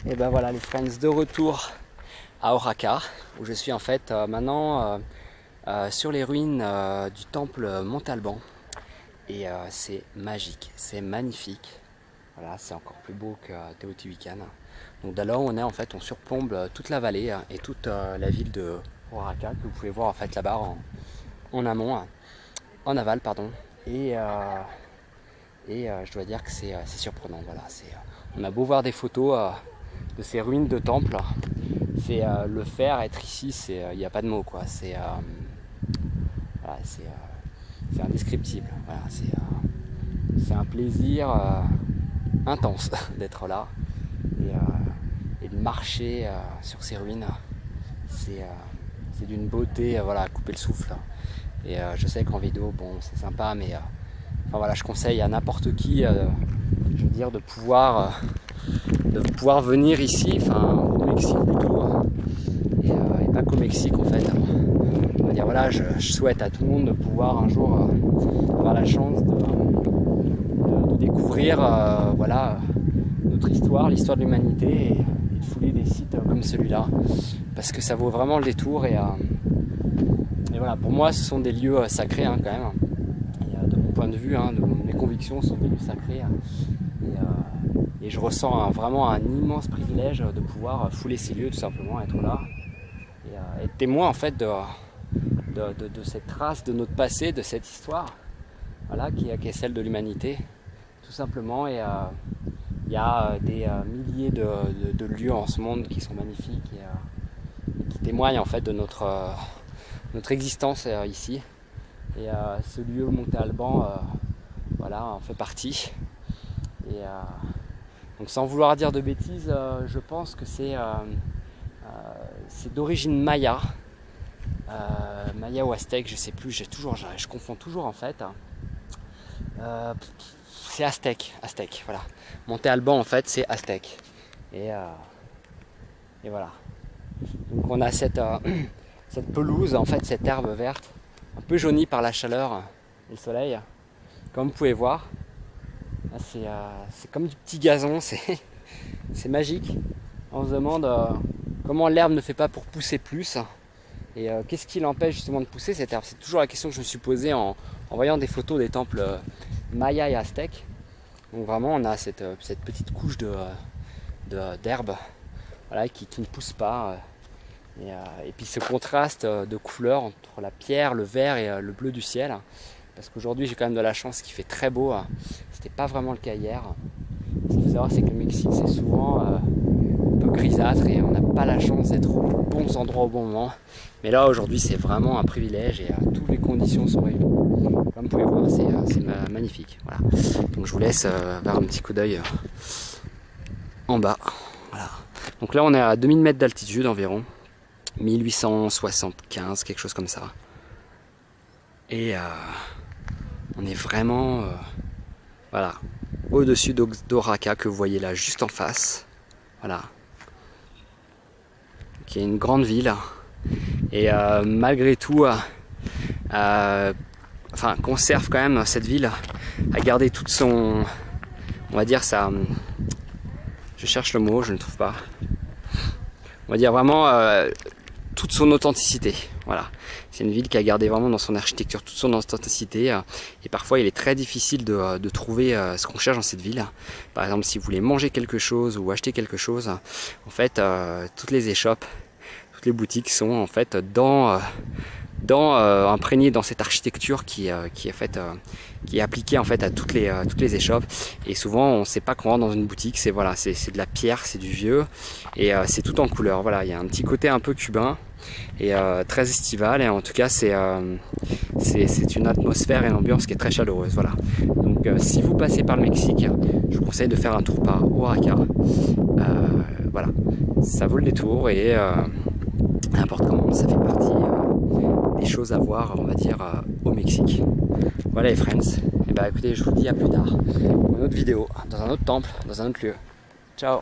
Et ben voilà les friends, de retour à Oaxaca, où je suis en fait maintenant sur les ruines du temple Montalban. Et c'est magique, c'est magnifique. Voilà, c'est encore plus beau que Teotihuacan. Donc de là où on est en fait, on surplombe toute la vallée et toute la ville de Oaxaca que vous pouvez voir en fait là-bas en amont, en aval pardon. Et je dois dire que c'est surprenant. Voilà, on a beau voir des photos de ces ruines de temples, c'est le faire, être ici, il n'y a pas de mots quoi. Voilà, c'est indescriptible. Voilà, c'est un plaisir intense d'être là et de marcher sur ces ruines. C'est d'une beauté, voilà, à couper le souffle. Et je sais qu'en vidéo, bon, c'est sympa, mais enfin, voilà, je conseille à n'importe qui, je veux dire, de pouvoir venir ici, enfin au Mexique plutôt, et pas qu'au Mexique en fait. On va dire voilà, je souhaite à tout le monde de pouvoir un jour avoir la chance de découvrir voilà, notre histoire, l'histoire de l'humanité, et de fouler des sites comme celui-là, parce que ça vaut vraiment le détour. Et voilà, pour moi ce sont des lieux sacrés hein, quand même. Et, de mon point de vue, hein, de mes convictions, ce sont des lieux sacrés. Et je ressens vraiment un immense privilège de pouvoir fouler ces lieux, tout simplement, être là et être témoin en fait de cette trace de notre passé, de cette histoire, voilà, qui est celle de l'humanité, tout simplement. Et il y a des milliers de lieux en ce monde qui sont magnifiques et qui témoignent en fait de notre existence ici. Et ce lieu Montalban, voilà, en fait partie. Et donc sans vouloir dire de bêtises, je pense que c'est d'origine maya, maya ou aztèque, je sais plus, je confonds toujours en fait. C'est aztèque, voilà. Montalban en fait c'est aztèque. Et voilà. Donc on a cette pelouse, en fait cette herbe verte, un peu jaunie par la chaleur et le soleil, comme vous pouvez voir. C'est comme du petit gazon, c'est magique. On se demande comment l'herbe ne fait pas pour pousser plus. Et qu'est-ce qui l'empêche justement de pousser cette herbe? C'est toujours la question que je me suis posée en voyant des photos des temples mayas et aztèques. Donc vraiment on a cette petite couche d'herbe, voilà, qui ne pousse pas. Et puis ce contraste de couleurs entre la pierre, le vert et le bleu du ciel. Parce qu'aujourd'hui j'ai quand même de la chance qu'il fait très beau. C'était pas vraiment le cas hier. Ce qu'il faut savoir, c'est que le Mexique c'est souvent un peu grisâtre et on n'a pas la chance d'être aux bons endroits au bon moment. Mais là aujourd'hui c'est vraiment un privilège et toutes les conditions sont réunies. Comme vous pouvez voir, c'est magnifique. Voilà. Donc je vous laisse faire un petit coup d'œil en bas. Voilà. Donc là on est à 2000 mètres d'altitude environ. 1875, quelque chose comme ça. Et on est vraiment voilà, au-dessus d'Oaxaca que vous voyez là juste en face. Voilà. Qui est une grande ville. Et malgré tout, enfin, conserve quand même cette ville à garder toute son, on va dire ça, je cherche le mot, je ne le trouve pas. On va dire vraiment toute son authenticité. Voilà. C'est une ville qui a gardé vraiment dans son architecture toute son authenticité. Et parfois il est très difficile de trouver ce qu'on cherche dans cette ville. Par exemple, si vous voulez manger quelque chose ou acheter quelque chose, en fait toutes les échoppes, toutes les boutiques sont en fait imprégnées dans cette architecture qui est appliquée en fait à toutes les échoppes. Et souvent on ne sait pas qu'on rentre dans une boutique, c'est voilà, c'est de la pierre, c'est du vieux et c'est tout en couleur. Voilà, il y a un petit côté un peu cubain et très estival, et en tout cas c'est une atmosphère et une ambiance qui est très chaleureuse. Voilà. Donc si vous passez par le Mexique, je vous conseille de faire un tour par Oaxaca. Voilà, ça vaut le détour et n'importe comment, ça fait partie des choses à voir, on va dire, au Mexique. Voilà les friends, et bah écoutez, je vous dis à plus tard pour une autre vidéo, dans un autre temple, dans un autre lieu. Ciao.